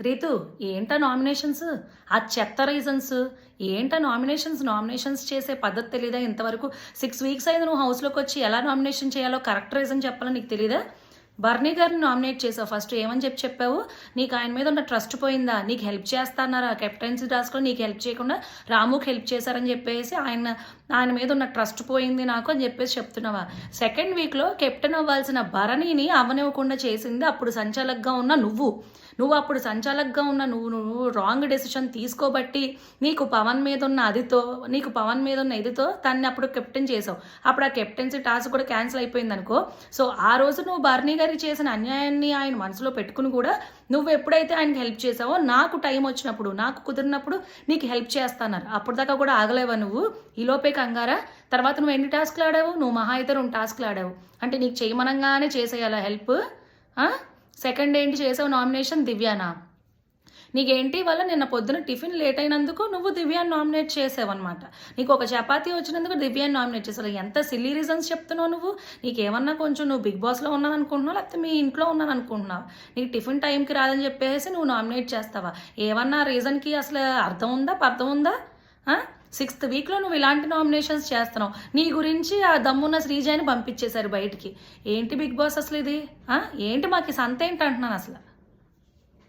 రీతు, ఏంటా నామినేషన్స్? ఆ చెత్త రీజన్స్ ఏంటా నామినేషన్స్ చేసే పద్ధతి తెలీదా? ఇంతవరకు 6 వీక్స్ అయింది నువ్వు హౌస్లోకి వచ్చి. ఎలా నామినేషన్ చేయాలో కరెక్ట్ రీజన్ చెప్పాలో నీకు తెలీదా? బర్నీ గారిని నామినేట్ చేసావు. ఫస్ట్ ఏమని చెప్పావు? నీకు ఆయన మీద ఉన్న ట్రస్ట్ పోయిందా? నీకు హెల్ప్ చేస్తాన్నారా? కెప్టెన్సీ టాస్క్లో నీకు హెల్ప్ చేయకుండా రాముకి హెల్ప్ చేశారని చెప్పేసి ఆయన మీద ఉన్న ట్రస్ట్ పోయింది నాకు అని చెప్పేసి చెప్తున్నావా? సెకండ్ వీక్లో కెప్టెన్ అవ్వాల్సిన భరణిని అవ్వనివ్వకుండా చేసింది అప్పుడు సంచాలకుగా ఉన్న నువ్వు అప్పుడు సంచాలకుగా ఉన్న నువ్వు రాంగ్ డెసిషన్ తీసుకోబట్టి నీకు పవన్ మీద ఉన్న ఇదితో తన్ని అప్పుడు కెప్టెన్ చేసావు. అప్పుడు ఆ కెప్టెన్సీ టాస్క్ కూడా క్యాన్సిల్ అయిపోయింది అనుకో. సో ఆ రోజు నువ్వు బర్నీ గారికి చేసిన అన్యాయాన్ని ఆయన మనసులో పెట్టుకుని కూడా నువ్వు ఎప్పుడైతే ఆయనకి హెల్ప్ చేసావో, నాకు టైం వచ్చినప్పుడు, నాకు కుదిరినప్పుడు నీకు హెల్ప్ చేస్తాన్నారు. అప్పుడు దాకా కూడా ఆగలేవా నువ్వు? ఈలోపే కంగారా? తర్వాత నువ్వు ఎన్ని టాస్క్లు ఆడావు? నువ్వు మహా అయితే 2 టాస్క్లు ఆడావు. అంటే నీకు చేయమనంగానే చేసేయాలా హెల్ప్? సెకండ్ ఏంటి చేసావు నామినేషన్? దివ్యానా? నీకేంటి వల్ల నిన్న పొద్దున టిఫిన్ లేట్ అయినందుకు నువ్వు దివ్యాన్ని నామినేట్ చేసావన్నమాట. నీకు ఒక చపాతీ వచ్చినందుకు దివ్యాన్ని నామినేట్ చేసావు. ఎంత సిల్లీ రీజన్స్ చెప్తున్నావు నువ్వు. నీకేమన్నా కొంచెం నువ్వు బిగ్ బాస్లో ఉన్నాను అనుకుంటున్నావు, లేకపోతే మీ ఇంట్లో ఉన్నాను అనుకుంటున్నావు. నీకు టిఫిన్ టైంకి రాదని చెప్పేసి నువ్వు నామినేట్ చేస్తావా? ఏమన్నా రీజన్కి అసలు అర్థం ఉందా? 6th వీక్లో నువ్వు ఇలాంటి నామినేషన్స్ చేస్తున్నావు. నీ గురించి ఆ దమ్మున్న శ్రీజాని పంపించేశారు బయటికి. ఏంటి బిగ్ బాస్ అసలు ఇది? ఏంటి మాకు ఈ సంత ఏంటి అంటున్నాను అసలు.